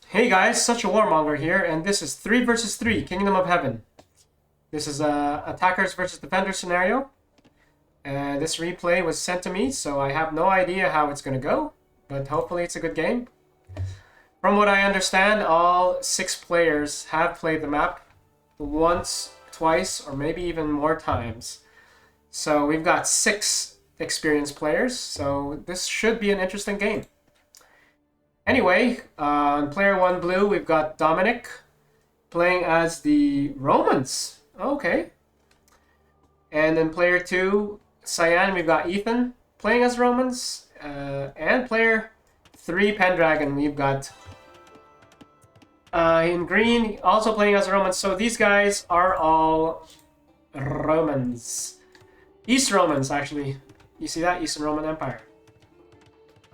Hey guys, such a warmonger here, and this is 3 versus 3, Kingdom of Heaven. This is a attackers versus defenders scenario. And this replay was sent to me, so I have no idea how it's going to go, but hopefully it's a good game. From what I understand, all 6 players have played the map once, twice, or maybe even more times. So we've got 6 experienced players, so this should be an interesting game. Anyway, on player 1 blue, we've got Dominik playing as the Romans. Okay. And then player 2, cyan, we've got Ethan playing as Romans. And player 3, PendragoN, we've got in green also playing as Romans. So these guys are all Romans. East Romans, actually. You see that? Eastern Roman Empire.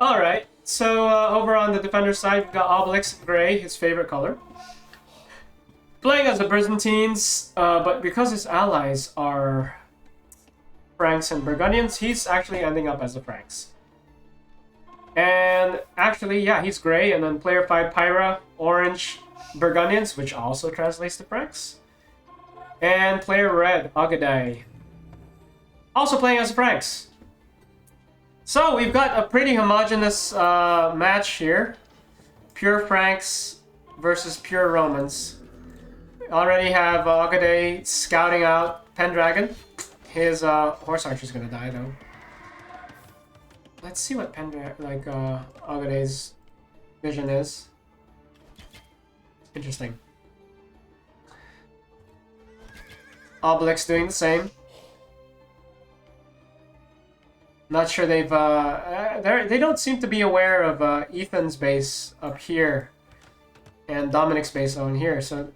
Alright. So over on the defender side, we've got Obelix gray, his favorite color. Playing as the Byzantines, but because his allies are Franks and Burgundians, he's actually ending up as the Franks. And actually, yeah, he's gray. And then player 5, Pyra, orange, Burgundians, which also translates to Franks. And player red, Ogeday, also playing as the Franks. So we've got a pretty homogeneous match here. Pure Franks versus pure Romans. Already have Ogeday scouting out PendragoN. His horse archer is gonna die though. Let's see what Ogeday's vision is. Interesting. Obelix doing the same. Not sure they don't seem to be aware of Ethan's base up here and Dominik's base on here. So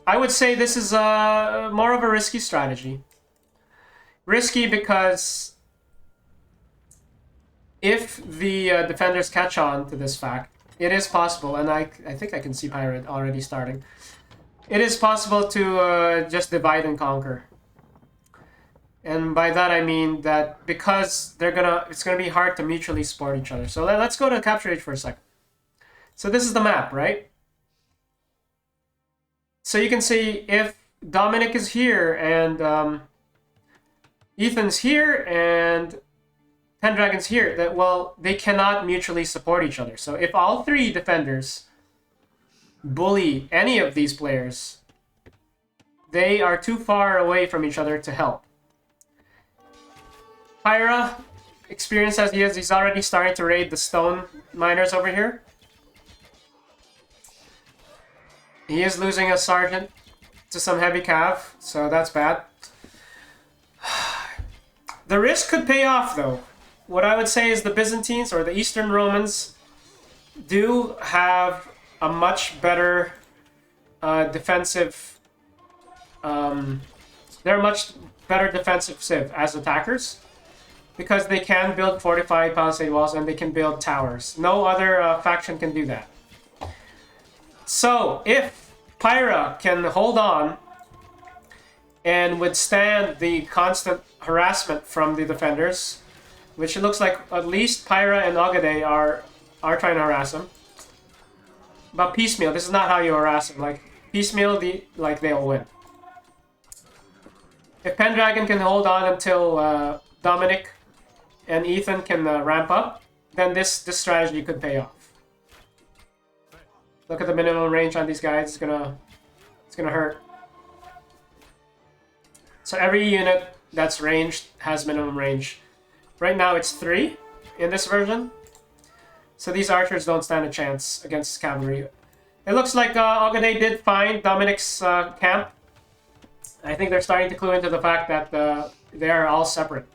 I would say this is more of a risky strategy. Risky because if the defenders catch on to this fact, it is possible, and I think I can see Pirate already starting. It is possible to just divide and conquer. And by that I mean that because it's gonna be hard to mutually support each other. So let's go to capture age for a second. So this is the map, right? So you can see if Dominik is here and Ethan's here and PendragoN's here, that well, they cannot mutually support each other. So if all 3 defenders bully any of these players, they are too far away from each other to help. Pyra, experienced as he is, he's already starting to raid the stone miners over here. He is losing a sergeant to some heavy cav, so that's bad. The risk could pay off though. What I would say is the Byzantines or the Eastern Romans do have a much better defensive... they're a much better defensive civ as attackers, because they can build fortified palisade walls and they can build towers. No other faction can do that. So if Pyra can hold on and withstand the constant harassment from the defenders, which it looks like at least Pyra and Ogeday are trying to harass him. But piecemeal, this is not how you harass him. Like piecemeal, they'll win. If PendragoN can hold on until Dominik and Ethan can ramp up, then this strategy could pay off. Look at the minimum range on these guys. It's gonna hurt. So every unit that's ranged has minimum range. Right now it's 3 in this version. So these archers don't stand a chance against cavalry. It looks like Ogeday did find Dominik's camp. I think they're starting to clue into the fact that they are all separate.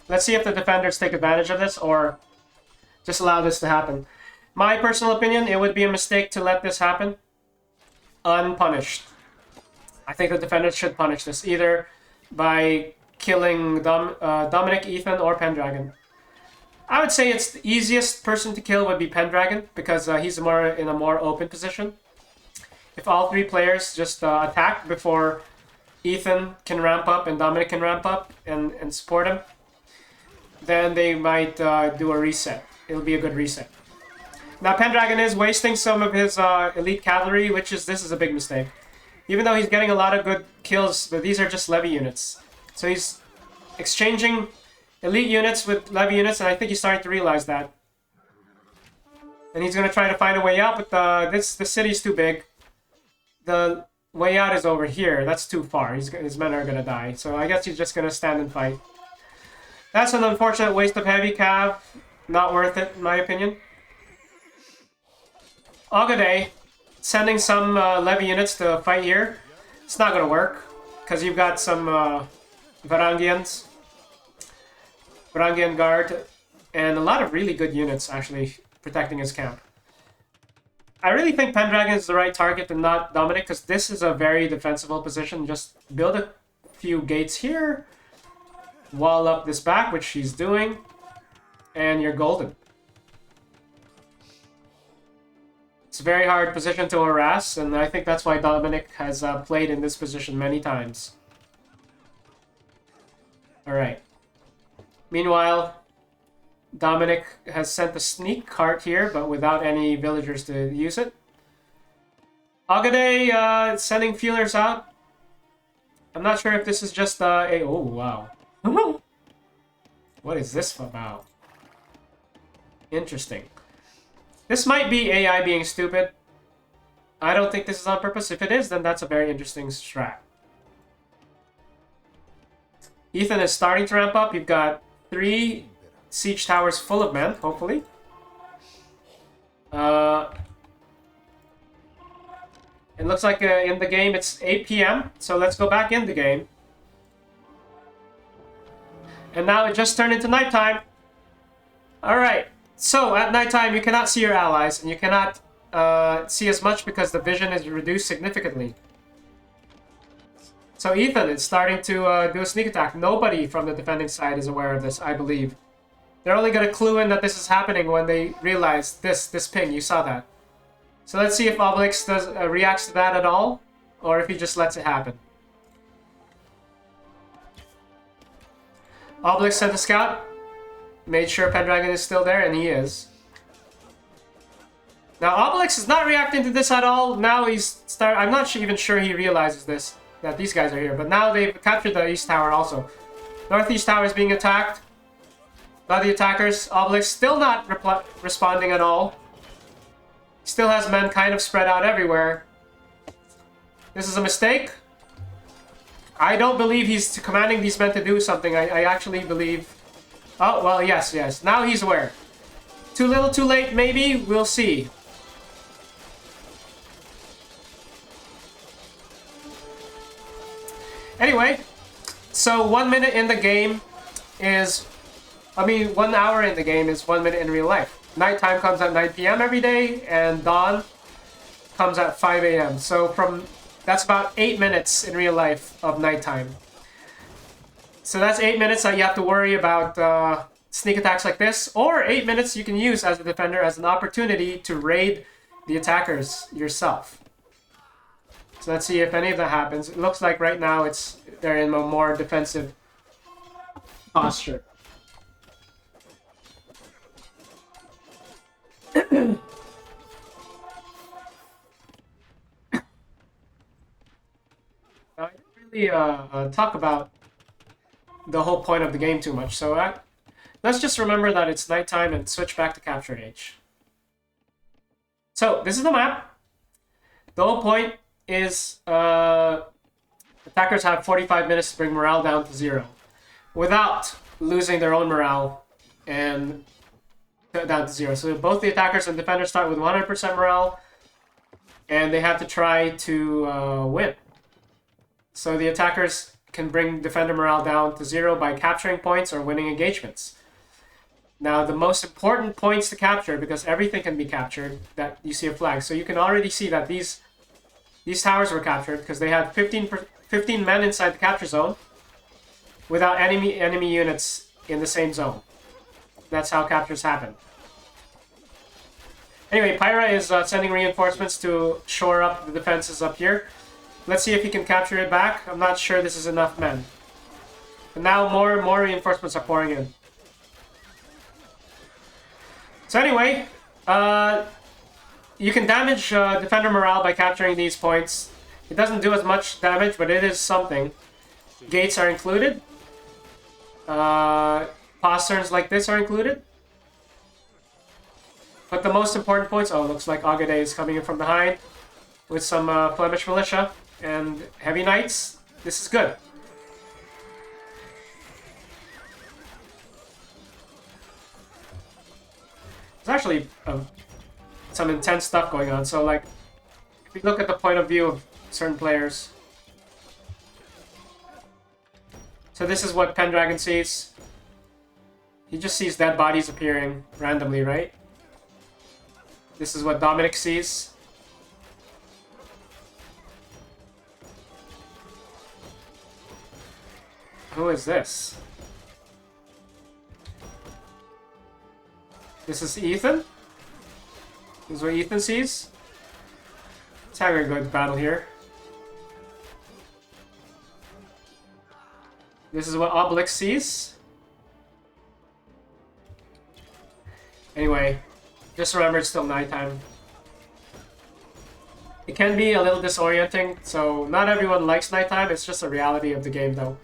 Let's see if the defenders take advantage of this or just allow this to happen. My personal opinion, it would be a mistake to let this happen unpunished. I think the defenders should punish this either by killing Dominik, Ethan, or PendragoN. I would say it's the easiest person to kill would be PendragoN because he's in a more open position. If all 3 players just attack before Ethan can ramp up and Dominik can ramp up and support him, then they might do a reset. It'll be a good reset. Now PendragoN is wasting some of his elite cavalry, this is a big mistake. Even though he's getting a lot of good kills, but these are just levy units. So he's exchanging elite units with levy units, and I think he's starting to realize that. And he's going to try to find a way out, but the city's too big. The way out is over here. That's too far. His men are going to die. So I guess he's just going to stand and fight. That's an unfortunate waste of heavy cav. Not worth it, in my opinion. Ogeday, sending some levy units to fight here. It's not going to work, because you've got some Varangians. Varangian Guard, and a lot of really good units, actually, protecting his camp. I really think PendragoN is the right target and not Dominik, because this is a very defensible position. Just build a few gates here, wall up this back, which he's doing, and you're golden. It's a very hard position to harass, and I think that's why Dominik has played in this position many times. Alright. Meanwhile, Dominik has sent a sneak cart here, but without any villagers to use it. Ogeday sending feelers out. I'm not sure if this is just a... Oh, wow. What is this about? Interesting. This might be AI being stupid. I don't think this is on purpose. If it is, then that's a very interesting strat. Ethan is starting to ramp up. You've got 3 siege towers full of men, hopefully. It looks like in the game it's 8 p.m. So let's go back in the game. And now it just turned into nighttime. Alright, so at nighttime you cannot see your allies, and you cannot see as much because the vision is reduced significantly. So Ethan is starting to do a sneak attack. Nobody from the defending side is aware of this, I believe. They're only going to clue in that this is happening when they realize this ping. You saw that. So let's see if Obelix reacts to that at all, or if he just lets it happen. Obelix sent a scout, made sure PendragoN is still there, and he is. Now Obelix is not reacting to this at all. Now I'm not even sure he realizes this, that these guys are here. But now they've captured the East Tower also. Northeast Tower is being attacked by the attackers. Obelix still not responding at all. Still has men kind of spread out everywhere. This is a mistake. I don't believe he's commanding these men to do something. I actually believe... Oh, well, yes. Now he's aware. Too little, too late, maybe? We'll see. Anyway, so 1 minute in the game is... 1 hour in the game is 1 minute in real life. Nighttime comes at 9 p.m. every day, and dawn comes at 5 a.m. So that's about 8 minutes in real life of nighttime. So that's 8 minutes that you have to worry about sneak attacks like this, or 8 minutes you can use as a defender as an opportunity to raid the attackers yourself. So let's see if any of that happens. It looks like right now they're in a more defensive posture. I didn't really talk about the whole point of the game too much, so let's just remember that it's nighttime and switch back to Captured Age. So this is the map. The whole point is attackers have 45 minutes to bring morale down to 0 without losing their own morale and down to 0. So both the attackers and defenders start with 100% morale, and they have to try to win. So the attackers can bring defender morale down to 0 by capturing points or winning engagements. Now the most important points to capture, because everything can be captured, that you see a flag. So you can already see that these towers were captured because they had 15 men inside the capture zone without enemy units in the same zone. That's how captures happen. Anyway, Pyra is sending reinforcements to shore up the defenses up here. Let's see if he can capture it back. I'm not sure this is enough men. And now more reinforcements are pouring in. So anyway, you can damage defender morale by capturing these points. It doesn't do as much damage, but it is something. Gates are included. Posterns like this are included. But the most important points... Oh, looks like Ogeday is coming in from behind with some Flemish militia and heavy knights. This is good. There's actually some intense stuff going on. So, like, if we look at the point of view of certain players. So this is what PendragoN sees. He just sees dead bodies appearing randomly, right? This is what Dominik sees. Who is this? This is Ethan? This is what Ethan sees? Let's have a good battle here. This is what Obelix sees. Anyway, just remember it's still nighttime. It can be a little disorienting, so not everyone likes nighttime. It's just a reality of the game, though.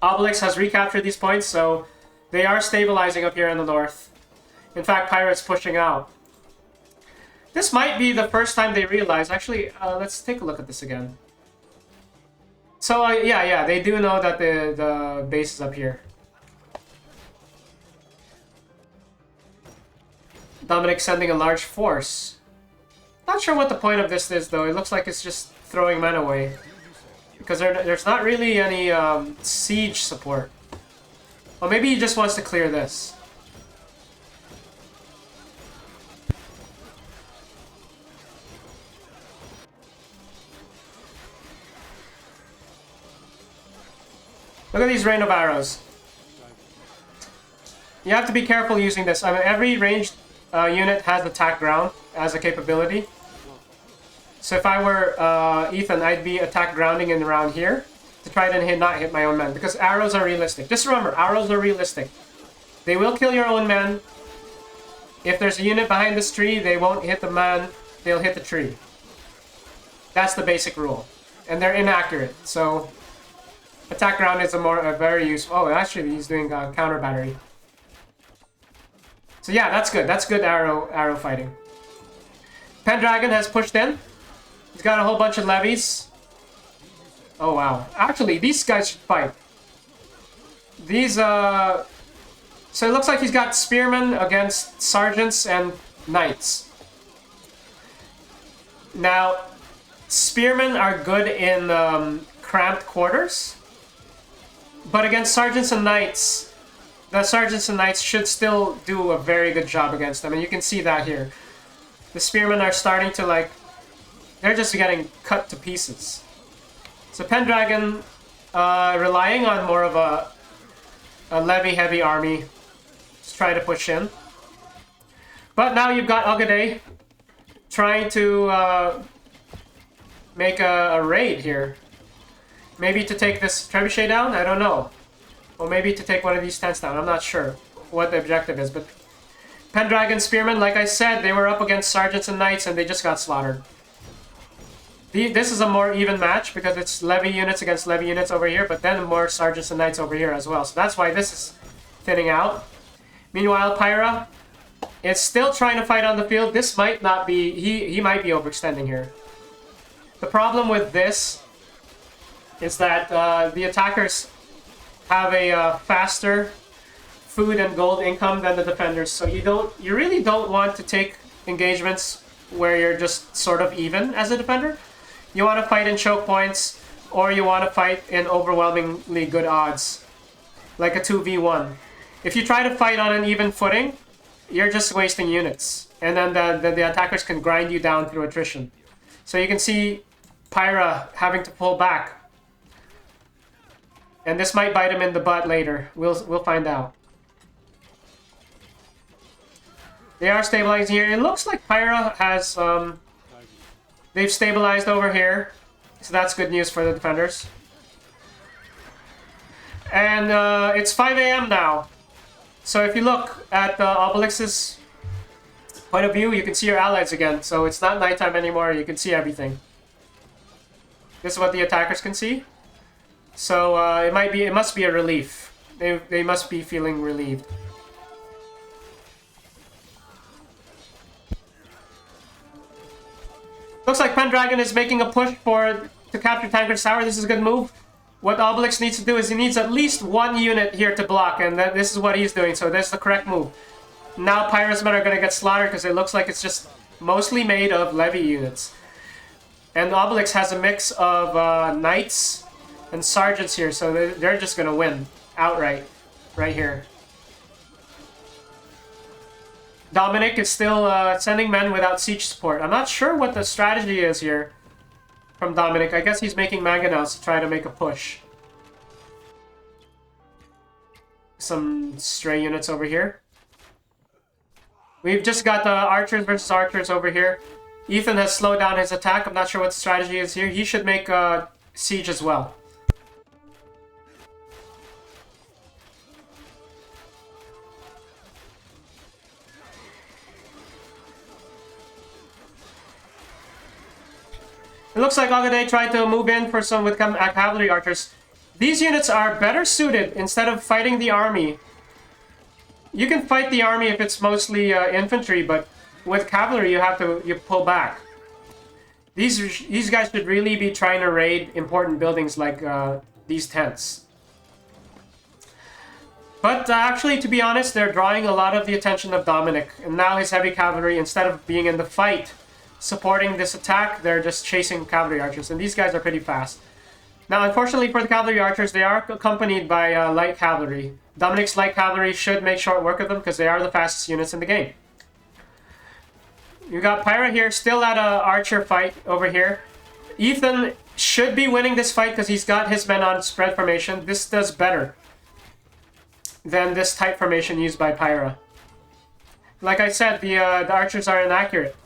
Obelix has recaptured these points, so they are stabilizing up here in the north. In fact, Pyra is pushing out. This might be the first time they realize... Actually, let's take a look at this again. So, yeah, they do know that the base is up here. Dominik sending a large force. Not sure what the point of this is, though. It looks like it's just throwing men away. Because there's not really any siege support. Well, maybe he just wants to clear this. Look at these rain of arrows. You have to be careful using this. I mean, every ranged unit has attack ground as a capability. So if I were Ethan, I'd be attack grounding in around here to try to not hit my own men. Because arrows are realistic. Just remember, arrows are realistic. They will kill your own men. If there's a unit behind this tree, they won't hit the man. They'll hit the tree. That's the basic rule. And they're inaccurate. So attack ground is a very useful... Oh, actually he's doing counter battery. So yeah, that's good. That's good arrow fighting. PendragoN has pushed in. He's got a whole bunch of levies. Oh wow. Actually, these guys should fight. These so it looks like he's got spearmen against sergeants and knights. Now, spearmen are good in cramped quarters. But against sergeants and knights, the sergeants and knights should still do a very good job against them. And you can see that here. The spearmen are starting to, like... They're just getting cut to pieces. So PendragoN relying on more of a levy-heavy army to try to push in. But now you've got Ogeday trying to make a raid here. Maybe to take this trebuchet down? I don't know. Or maybe to take one of these tents down. I'm not sure what the objective is. But PendragoN spearmen, like I said, they were up against sergeants and knights and they just got slaughtered. This is a more even match because it's levy units against levy units over here, but then more sergeants and knights over here as well. So that's why this is thinning out. Meanwhile, Pyra is still trying to fight on the field. This might not be... He might be overextending here. The problem with this is that the attackers have a faster food and gold income than the defenders. So you really don't want to take engagements where you're just sort of even as a defender. You want to fight in choke points, or you want to fight in overwhelmingly good odds, like a 2v1. If you try to fight on an even footing, you're just wasting units, and then the attackers can grind you down through attrition. So you can see Pyra having to pull back, and this might bite him in the butt later. We'll find out. They are stabilizing here. It looks like Pyra has They've stabilized over here. So that's good news for the defenders. And it's 5 a.m. now. So if you look at Obelix's point of view, you can see your allies again. So it's not nighttime anymore. You can see everything. This is what the attackers can see. So it must be a relief. They must be feeling relieved. Looks like PendragoN is making a push to capture Tancred's Tower. This is a good move. What Obelix needs to do is he needs at least one unit here to block, and this is what he's doing, so that's the correct move. Now Pyra's men are going to get slaughtered because it looks like it's just mostly made of levy units. And Obelix has a mix of knights and sergeants here, so they're just going to win outright right here. Dominik is still sending men without siege support. I'm not sure what the strategy is here from Dominik. I guess he's making mangonels to try to make a push. Some stray units over here. We've just got the archers versus archers over here. Ethan has slowed down his attack. I'm not sure what the strategy is here. He should make a siege as well. It looks like Ogeday tried to move in for some with cavalry archers. These units are better suited instead of fighting the army. You can fight the army if it's mostly infantry, but with cavalry you pull back. These guys should really be trying to raid important buildings like these tents. But actually, to be honest, they're drawing a lot of the attention of Dominik, and now his heavy cavalry, instead of being in the fight supporting this attack, they're just chasing cavalry archers, and these guys are pretty fast. Now, unfortunately for the cavalry archers, they are accompanied by light cavalry. Dominik's light cavalry should make short work of them because they are the fastest units in the game. You got Pyra here, still at a archer fight over here. Ethan should be winning this fight because he's got his men on spread formation. This does better than this tight formation used by Pyra. Like I said, the archers are inaccurate.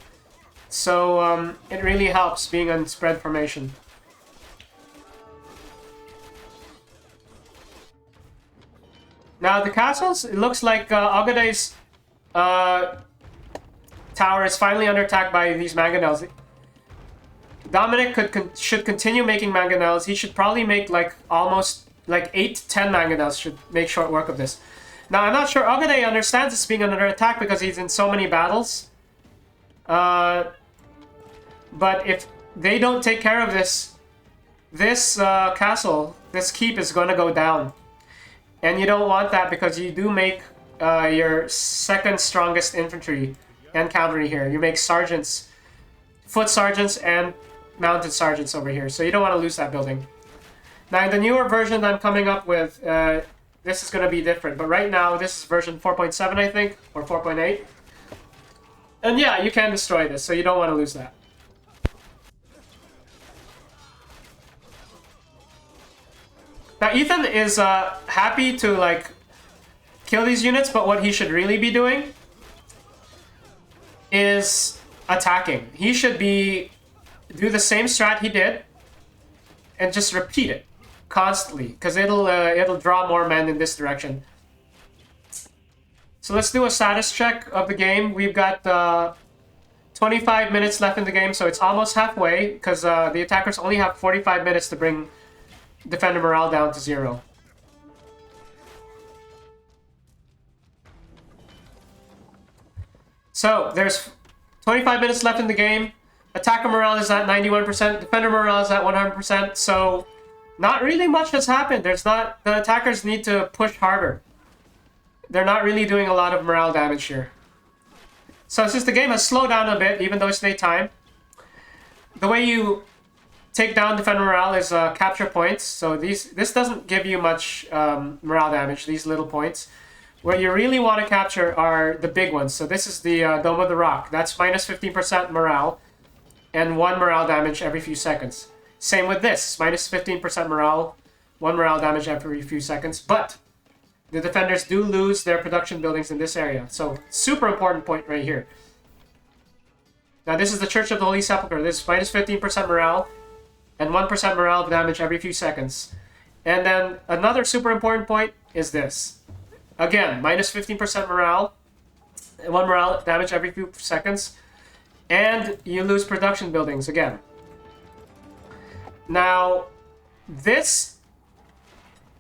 So it really helps being on spread formation. Now the castles, it looks like Ogeday's tower is finally under attack by these mangonels. Dominik should continue making mangonels. He should probably make almost 8 to 10 mangonels should make short work of this. Now I'm not sure Ogeday understands this being under attack because he's in so many battles. But if they don't take care of this castle, this keep is going to go down. And you don't want that because you do make your second strongest infantry and cavalry here. You make sergeants, foot sergeants, and mounted sergeants over here. So you don't want to lose that building. Now in the newer version I'm coming up with, this is going to be different. But right now this is version 4.7 I think, or 4.8. And yeah, you can destroy this, so you don't want to lose that. Now Ethan is happy to kill these units, but what he should really be doing is attacking. He should do the same strat he did and just repeat it constantly, because it'll draw more men in this direction. So let's do a status check of the game. We've got 25 minutes left in the game, so it's almost halfway, because the attackers only have 45 minutes to bring defender morale down to 0. So there's 25 minutes left in the game. Attacker morale is at 91%. Defender morale is at 100%. So not really much has happened. The attackers need to push harder. They're not really doing a lot of morale damage here. So since the game has slowed down a bit, even though it's daytime, the way you take down defender morale is capture points. So this doesn't give you much morale damage, these little points. What you really want to capture are the big ones. So this is the Dome of the Rock. That's minus 15% morale and 1 morale damage every few seconds. Same with this, minus 15% morale, 1 morale damage every few seconds. But the defenders do lose their production buildings in this area. So super important point right here. Now this is the Church of the Holy Sepulchre. This is minus 15% morale and 1% morale damage every few seconds. And then another super important point is this. Again, minus 15% morale, 1 morale damage every few seconds, and you lose production buildings again. Now, this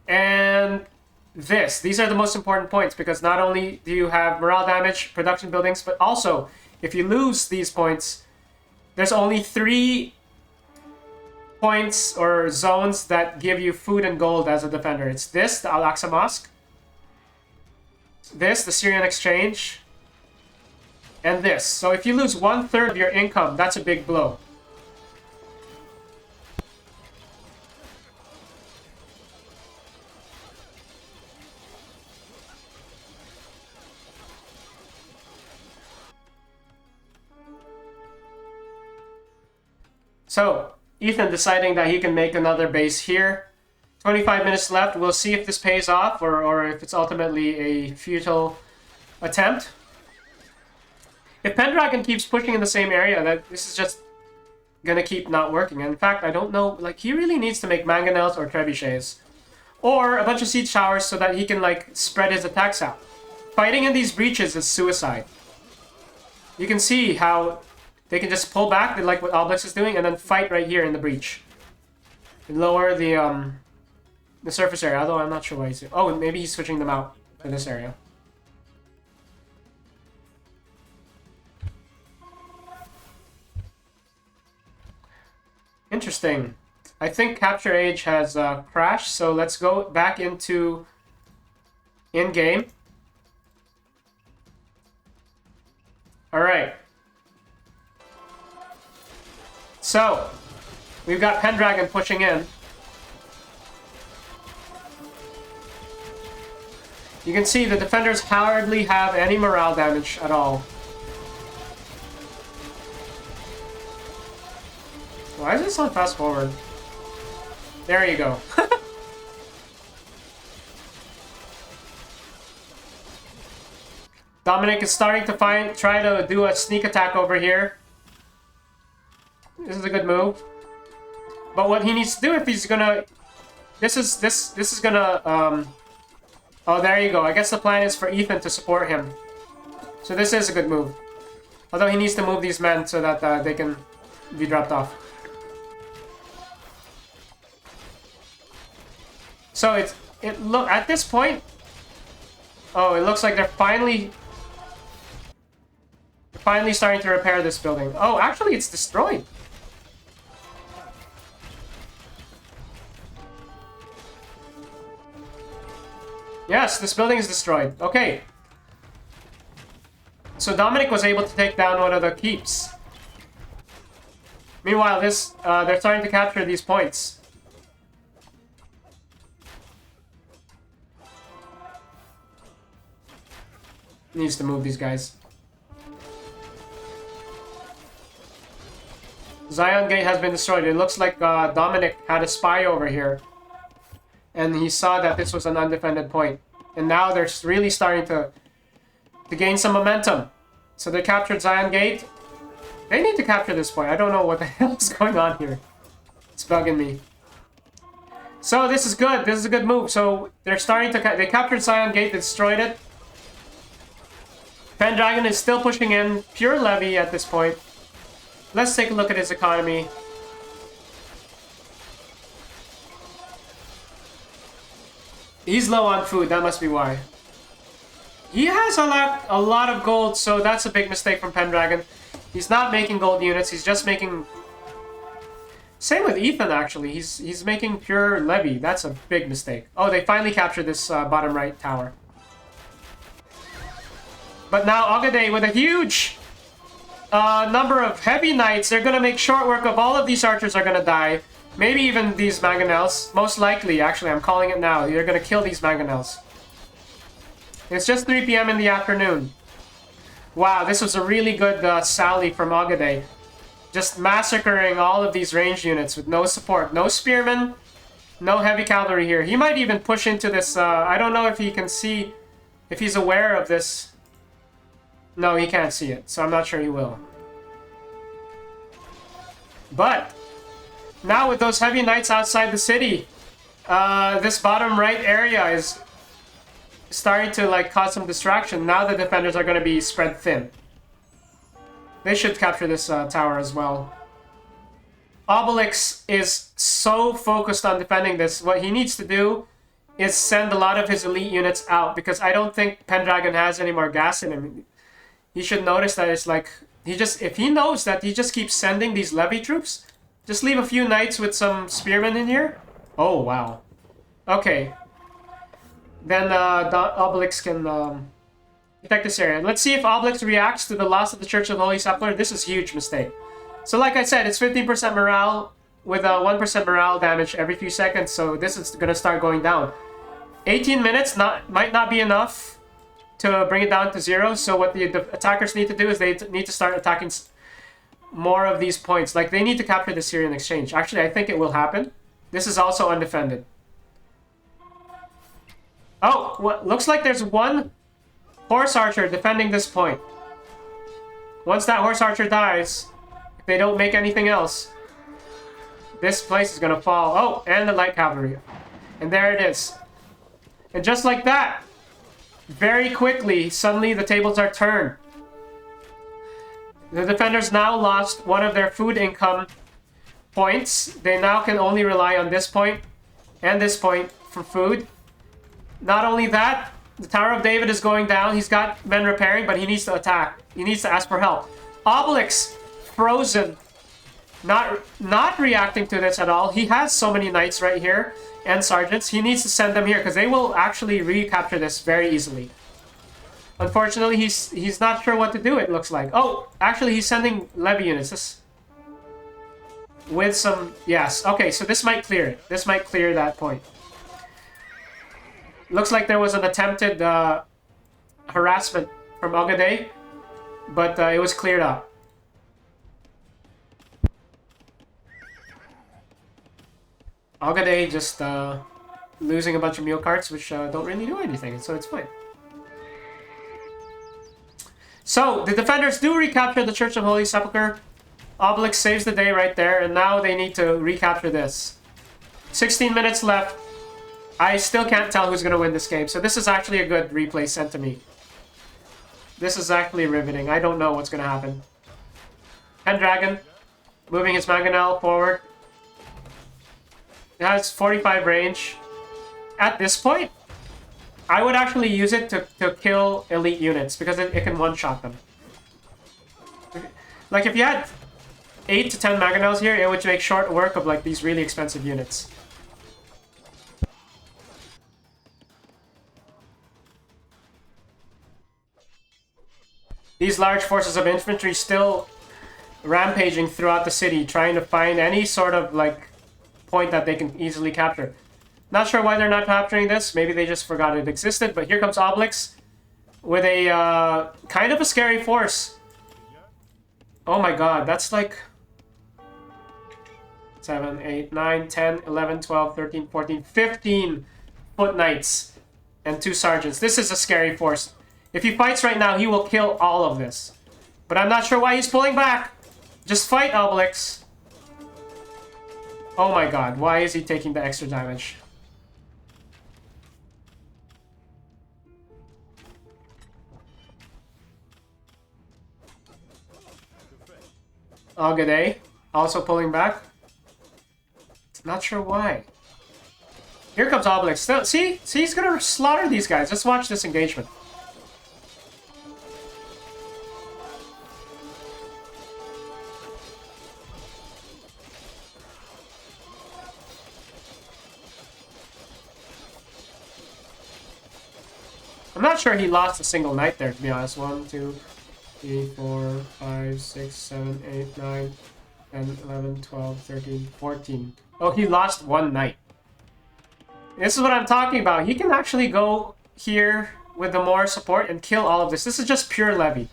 and this, these are the most important points, because not only do you have morale damage, production buildings, but also, if you lose these points, there's only 3 points or zones that give you food and gold as a defender. It's this, the Al-Aqsa Mosque, this, the Syrian Exchange, and this. So if you lose 1/3 of your income, that's a big blow. So, Ethan deciding that he can make another base here. 25 minutes left. We'll see if this pays off or if it's ultimately a futile attempt. If PendragoN keeps pushing in the same area, that this is just gonna keep not working. And in fact, I don't know, like, he really needs to make mangonels or trebuchets. Or a bunch of siege towers so that he can, like, spread his attacks out. Fighting in these breaches is suicide. You can see how they can just pull back, like what Obelix is doing, and then fight right here in the breach. And lower the surface area, although I'm not sure why he's doing. Oh, maybe he's switching them out to this area. Interesting. I think Capture Age has crashed, so let's go back into in-game. Alright. So, we've got PendragoN pushing in. You can see the defenders hardly have any morale damage at all. Why is this on fast forward? There you go. Dominik is starting to try to do a sneak attack over here. This is a good move. But what he needs to do if he's gonna... This is gonna... Oh, there you go. I guess the plan is for Ethan to support him. So this is a good move. Although he needs to move these men so that they can be dropped off. So look at this point. Oh, it looks like they're finally starting to repair this building. Oh, actually, it's destroyed. Yes, this building is destroyed. Okay. So Dominik was able to take down one of the keeps. Meanwhile, they're starting to capture these points. Needs to move these guys. Zion Gate has been destroyed. It looks like Dominik had a spy over here. And he saw that this was an undefended point. And now they're really starting to gain some momentum. So they captured Zion Gate. They need to capture this point. I don't know what the hell is going on here. It's bugging me. So this is good. This is a good move. So they're starting to... They captured Zion Gate. They destroyed it. PendragoN is still pushing in. Pure levy at this point. Let's take a look at his economy. He's low on food, that must be why. He has a lot of gold, so that's a big mistake from PendragoN. He's not making gold units, he's just making... Same with Ethan, actually. He's making pure levy. That's a big mistake. Oh, they finally captured this bottom right tower. But now Ogeday with a huge number of heavy knights. They're going to make short work of all of these archers are going to die. Maybe even these mangonels. Most likely, actually, I'm calling it now. You're going to kill these mangonels. It's just 3 PM in the afternoon. Wow, this was a really good sally from Ogeday. Just massacring all of these ranged units with no support. No spearmen, no heavy cavalry here. He might even push into this... I don't know if he can see... If he's aware of this... No, he can't see it, so I'm not sure he will. But now with those heavy knights outside the city, this bottom right area is starting to like cause some distraction. Now the defenders are going to be spread thin. They should capture this tower as well. Obelix is so focused on defending this. What he needs to do is send a lot of his elite units out, because I don't think PendragoN has any more gas in him. He should notice that it's like, if he knows that he just keeps sending these levy troops, just leave a few knights with some spearmen in here. Oh, wow. Okay. Then Obelix can protect this area. Let's see if Obelix reacts to the loss of the Church of the Holy Sepulchre. This is a huge mistake. So like I said, it's 15% morale with 1% morale damage every few seconds. So this is going to start going down. 18 minutes might not be enough to bring it down to 0. So what the attackers need to do is they need to start attacking more of these points. Like they need to capture the Syrian exchange. Actually, I think it will happen. This is also undefended. Oh, well, looks like there's one horse archer defending this point. Once that horse archer dies, if they don't make anything else, this place is gonna fall. Oh, and the light cavalry. And there it is. And just like that, very quickly, suddenly the tables are turned. The defenders now lost one of their food income points. They now can only rely on this point and this point for food. Not only that, the Tower of David is going down. He's got men repairing, but he needs to attack. He needs to ask for help. Obelix, frozen, not reacting to this at all. He has so many knights right here and sergeants. He needs to send them here because they will actually recapture this very easily. Unfortunately, he's not sure what to do, it looks like. Oh, actually, he's sending levy units. With some... Yes, okay, so this might clear it. This might clear that point. Looks like there was an attempted harassment from Ogeday, but it was cleared up. Ogeday just losing a bunch of mule carts, which don't really do anything, so it's fine. So, the defenders do recapture the Church of Holy Sepulchre. Obelix saves the day right there, and now they need to recapture this. 16 minutes left. I still can't tell who's going to win this game, so this is actually a good replay sent to me. This is actually riveting. I don't know what's going to happen. PendragoN moving his mangonel forward. It has 45 range. At this point, I would actually use it to kill elite units, because it can one-shot them. Like, if you had 8 to 10 mangonels here, it would make short work of like these really expensive units. These large forces of infantry still rampaging throughout the city, trying to find any sort of, like, point that they can easily capture. Not sure why they're not capturing this. Maybe they just forgot it existed. But here comes Obelix with a kind of a scary force. Oh my god, that's like 7, 8, 9, 10, 11, 12, 13, 14, 15 foot knights and 2 sergeants. This is a scary force. If he fights right now, he will kill all of this. But I'm not sure why he's pulling back. Just fight, Obelix. Oh my god, why is he taking the extra damage? Ogeday also pulling back. Not sure why. Here comes Obelix. See, he's gonna slaughter these guys. Let's watch this engagement. I'm not sure he lost a single knight there, to be honest. 1, 2, 3, 4, 5, 6, 7, 8, 9, 10, 11, 12, 13, 14. Oh, he lost 1 knight. This is what I'm talking about. He can actually go here with the more support and kill all of this. This is just pure levy.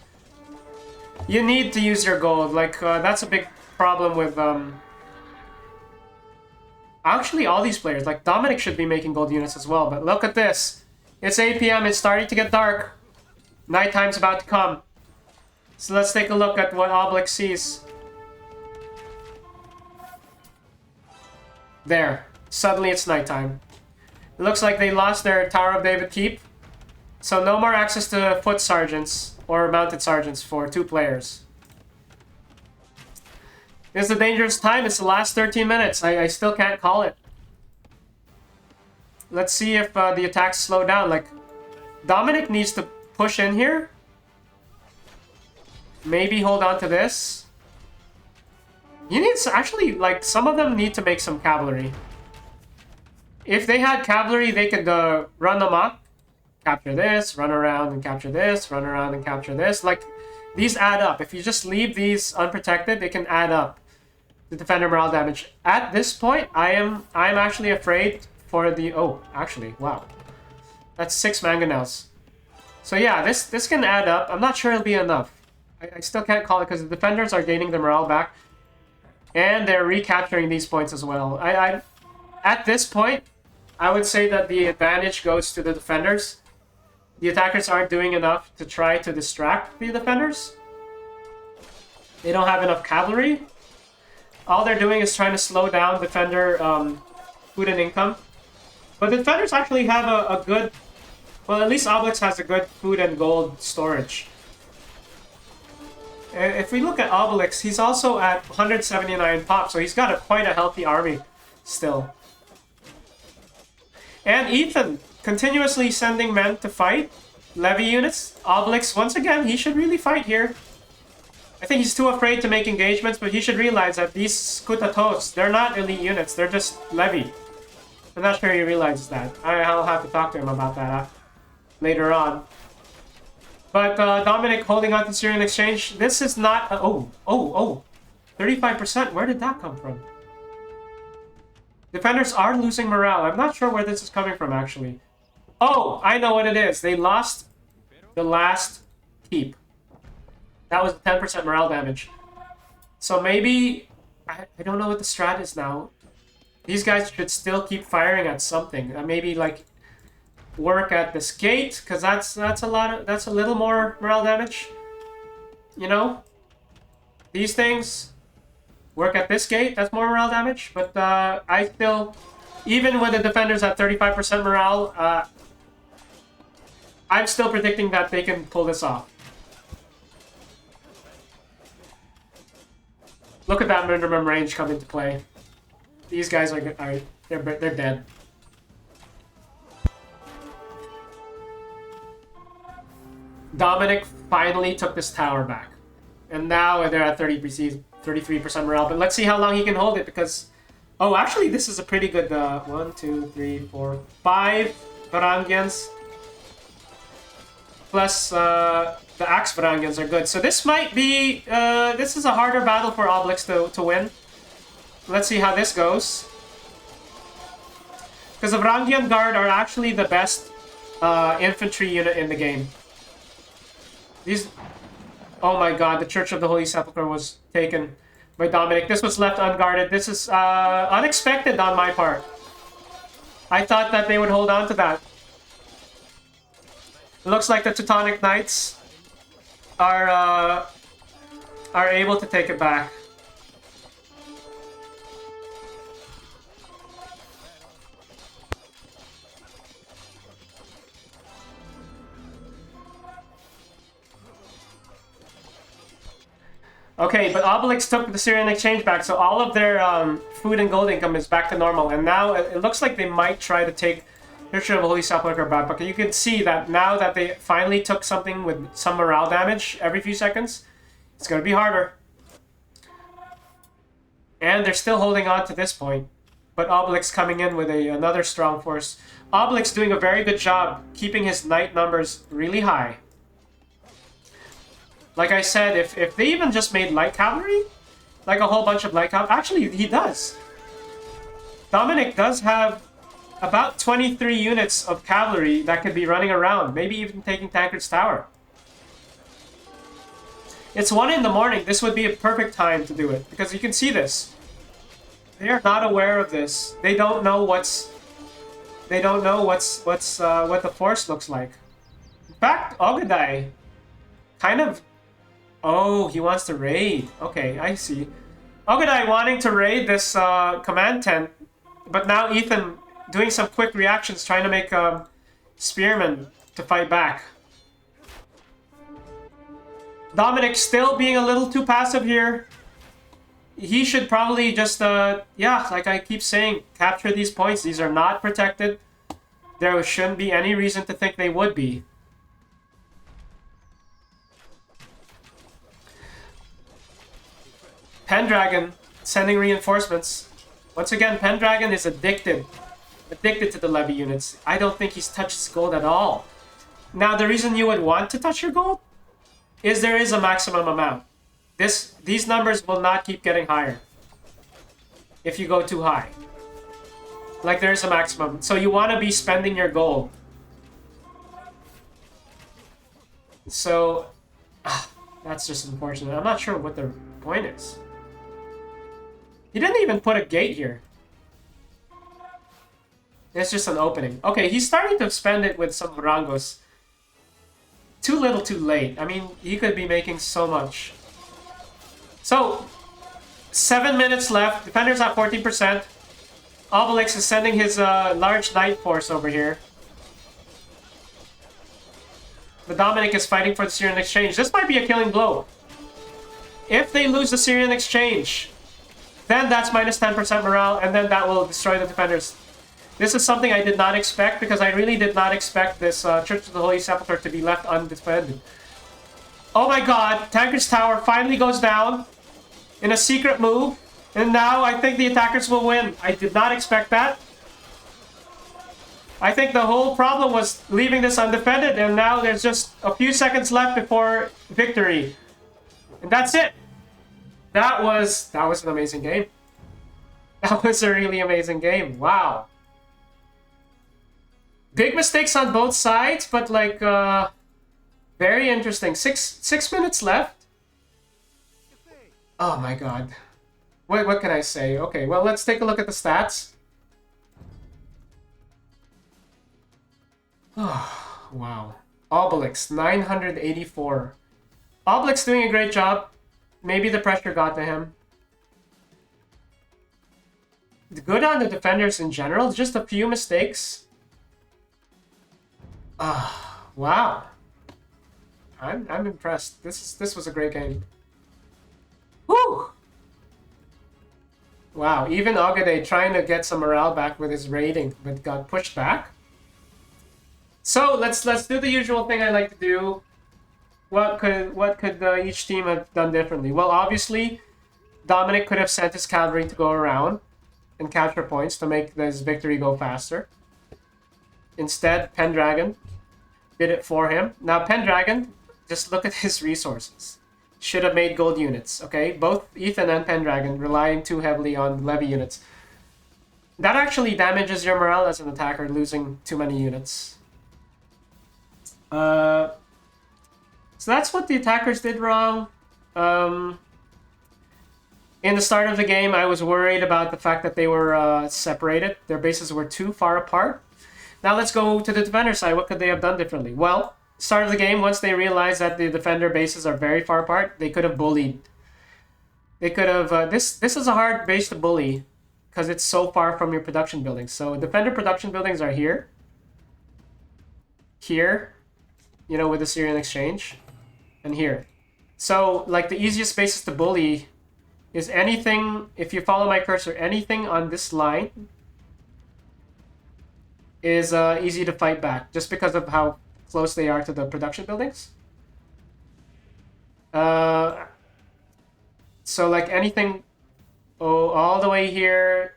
You need to use your gold. Like, that's a big problem with... Actually, all these players. Like, Dominik should be making gold units as well. But look at this. It's 8 p.m. It's starting to get dark. Nighttime's about to come. So let's take a look at what Obelix sees. There. Suddenly it's nighttime. It looks like they lost their Tower of David keep. So no more access to foot sergeants or mounted sergeants for 2 players. It's a dangerous time. It's the last 13 minutes. I still can't call it. Let's see if the attacks slow down. Like, Dominik needs to push in here. Maybe hold on to this. He needs to actually, like, some of them need to make some cavalry. If they had cavalry, they could run amok. Capture this, run around and capture this, run around and capture this. Like, these add up. If you just leave these unprotected, they can add up the defender morale damage. At this point, I'm actually afraid for the... Oh, actually, wow. That's 6 mangonels. So yeah, this can add up. I'm not sure it'll be enough. I still can't call it because the defenders are gaining the morale back. And they're recapturing these points as well. At this point, I would say that the advantage goes to the defenders. The attackers aren't doing enough to try to distract the defenders. They don't have enough cavalry. All they're doing is trying to slow down defender food and income. But the defenders actually have a good... Well, at least Obelix has a good food and gold storage. If we look at Obelix, he's also at 179 pop, so he's got quite a healthy army still. And Ethan, continuously sending men to fight. Levy units. Obelix, once again, he should really fight here. I think he's too afraid to make engagements, but he should realize that these Skutatos, they're not elite units, they're just Levy. I'm not sure he realizes that. I'll have to talk to him about that later on. But Dominik holding on to Syrian exchange. This is not... 35%. Where did that come from? Defenders are losing morale. I'm not sure where this is coming from, actually. Oh, I know what it is. They lost the last keep. That was 10% morale damage. So maybe... I don't know what the strat is now. These guys should still keep firing at something. Maybe, like... work at this gate, because that's a little more morale damage. You know? These things work at this gate, that's more morale damage. But I still, even with the defenders at 35% morale, I'm still predicting that they can pull this off. Look at that minimum range come into play. These guys are they're dead. Dominik finally took this tower back. And now they're at 33% morale. But let's see how long he can hold it, because... Oh, actually, this is a pretty good... 1, 2, 3, 4, 5 Varangians. Plus, the Axe Varangians are good. So this might be... this is a harder battle for Obelix to win. Let's see how this goes. Because the Varangian Guard are actually the best infantry unit in the game. These... Oh my god, the Church of the Holy Sepulchre was taken by Dominik. This was left unguarded. This is unexpected on my part. I thought that they would hold on to that. It looks like the Teutonic Knights are able to take it back. Okay, but Obelix took the Syrian exchange back, so all of their food and gold income is back to normal. And now it looks like they might try to take Church of the Holy Sepulchre back. But you can see that now that they finally took something with some morale damage every few seconds, it's going to be harder. And they're still holding on to this point. But Obelix coming in with another strong force. Obelix doing a very good job keeping his knight numbers really high. Like I said, if they even just made light cavalry, like a whole bunch of light cavalry, actually he does. Dominik does have about 23 units of cavalry that could be running around, maybe even taking Tancred's Tower. It's 1 in the morning. This would be a perfect time to do it, because you can see this. They are not aware of this. They don't know what the force looks like. In fact, Ogeday kind of... Oh, he wants to raid. Okay, I see. Ogeday wanting to raid this command tent But now Ethan doing some quick reactions, trying to make spearmen to fight back. Dominik still being a little too passive here. He should probably just, yeah, like I keep saying, capture these points. These are not protected. There shouldn't be any reason to think they would be. PendragoN sending reinforcements. Once again, PendragoN is addicted to the levy units. I don't think he's touched his gold at all. Now, the reason you would want to touch your gold is there is a maximum amount. These numbers will not keep getting higher if you go too high. Like, there's a maximum. So you want to be spending your gold. So, that's just unfortunate. I'm not sure what the point is. He didn't even put a gate here. It's just an opening. Okay, he's starting to spend it with some Rangos. Too little, too late. I mean, he could be making so much. So, 7 minutes left. Defenders at 14%. Obelix is sending his large knight force over here. But Dominik is fighting for the Syrian exchange. This might be a killing blow. If they lose the Syrian exchange, then that's minus 10% morale, and then that will destroy the defenders. This is something I did not expect, because I really did not expect this Church of the Holy Sepulchre to be left undefended. Oh my god, Tancred's Tower finally goes down in a secret move, and now I think the attackers will win. I did not expect that. I think the whole problem was leaving this undefended, and now there's just a few seconds left before victory. And that's it. That was an amazing game. That was a really amazing game. Wow. Big mistakes on both sides, but like very interesting. Six minutes left. Oh my god. What can I say? Okay, well, let's take a look at the stats. Oh, wow. Obelix, 984. Obelix doing a great job. Maybe the pressure got to him. Good on the defenders in general. Just a few mistakes. Wow. I'm impressed. This was a great game. Woo! Wow, even Ogeday trying to get some morale back with his raiding, but got pushed back. So let's do the usual thing I like to do. What could each team have done differently? Well, obviously, Dominik could have sent his cavalry to go around and capture points to make this victory go faster. Instead, PendragoN did it for him. Now, PendragoN, just look at his resources. Should have made gold units, okay? Both Ethan and PendragoN relying too heavily on levy units. That actually damages your morale as an attacker, losing too many units. So that's what the attackers did wrong. In the start of the game, I was worried about the fact that they were separated. Their bases were too far apart. Now let's go to the defender side. What could they have done differently? Well, start of the game, once they realized that the defender bases are very far apart, they could have bullied. They could have... This is a hard base to bully because it's so far from your production buildings. So defender production buildings are here. Here. You know, with the Syrian exchange. And here. So, like, the easiest bases to bully is anything, if you follow my cursor, anything on this line is easy to fight back, just because of how close they are to the production buildings. So, like, anything all the way here,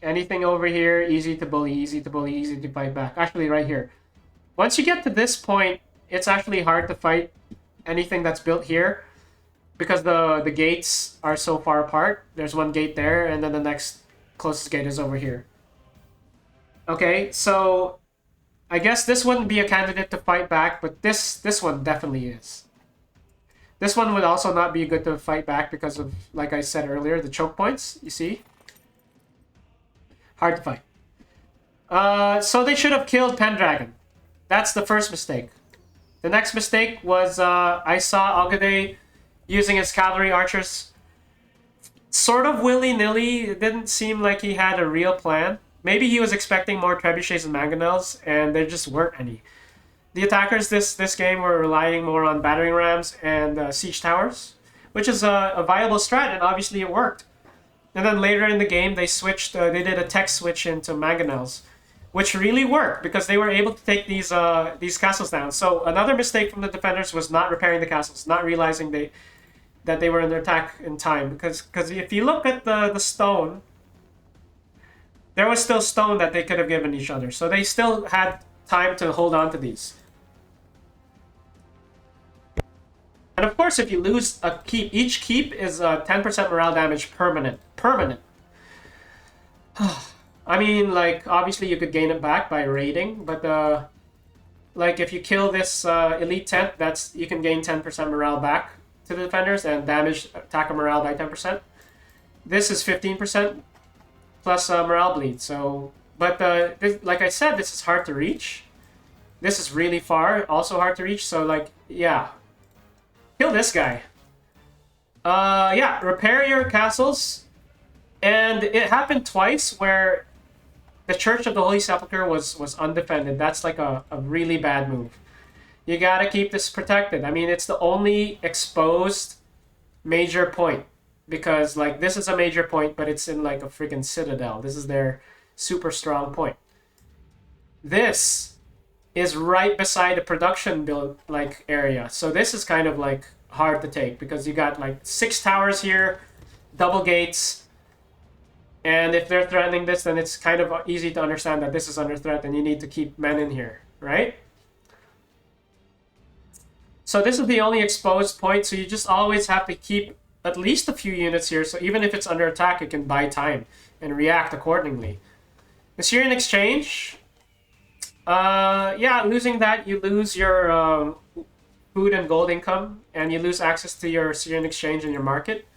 anything over here, easy to bully, easy to bully, easy to fight back. Actually, right here. Once you get to this point, it's actually hard to fight anything that's built here because the gates are so far apart. There's one gate there, and then the next closest gate is over here. Okay, so I guess this wouldn't be a candidate to fight back, but this one definitely is. This one would also not be good to fight back because of, like I said earlier, the choke points, you see? Hard to fight. So they should have killed PendragoN. That's the first mistake. The next mistake was I saw Ogeday using his cavalry archers sort of willy-nilly. It didn't seem like he had a real plan. Maybe he was expecting more trebuchets and mangonels, and there just weren't any. The attackers this game were relying more on battering rams and siege towers, which is a viable strat, and obviously it worked. And then later in the game, they switched. They did a tech switch into mangonels, which really worked because they were able to take these castles down. So another mistake from the defenders was not repairing the castles, not realizing that they were under attack in time. Because if you look at the stone, there was still stone that they could have given each other. So they still had time to hold on to these. And of course, if you lose a keep, each keep is 10% morale damage permanent. Permanent. I mean, like, obviously you could gain it back by raiding, but like if you kill this elite tent, you can gain 10% morale back to the defenders and damage attacker morale by 10%. This is 15% plus morale bleed. So, but like I said, this is hard to reach. This is really far, also hard to reach. So, like, yeah, kill this guy. Yeah, repair your castles, and it happened twice where the Church of the Holy Sepulchre was undefended. That's like a really bad move. You gotta keep this protected. I mean, it's the only exposed major point. Because, like, this is a major point, but it's in, like, a freaking citadel. This is their super strong point. This is right beside the production build, like, area. So this is kind of, like, hard to take. Because you got, like, 6 towers here, double gates. And if they're threatening this, then it's kind of easy to understand that this is under threat and you need to keep men in here, right? So this is the only exposed point, so you just always have to keep at least a few units here, so even if it's under attack, it can buy time and react accordingly. The Syrian exchange, yeah, losing that, you lose your food and gold income, and you lose access to your Syrian exchange and your market,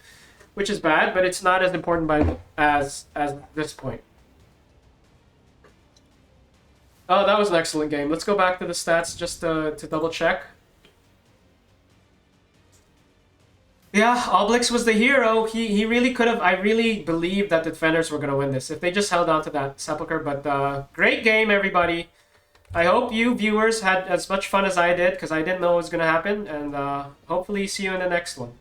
which is bad, but it's not as important as this point. Oh, that was an excellent game. Let's go back to the stats just to double check. Yeah, Obelix was the hero. He really could have. I really believe that the defenders were going to win this if they just held on to that sepulcher. But great game, everybody. I hope you viewers had as much fun as I did because I didn't know what was going to happen. And hopefully see you in the next one.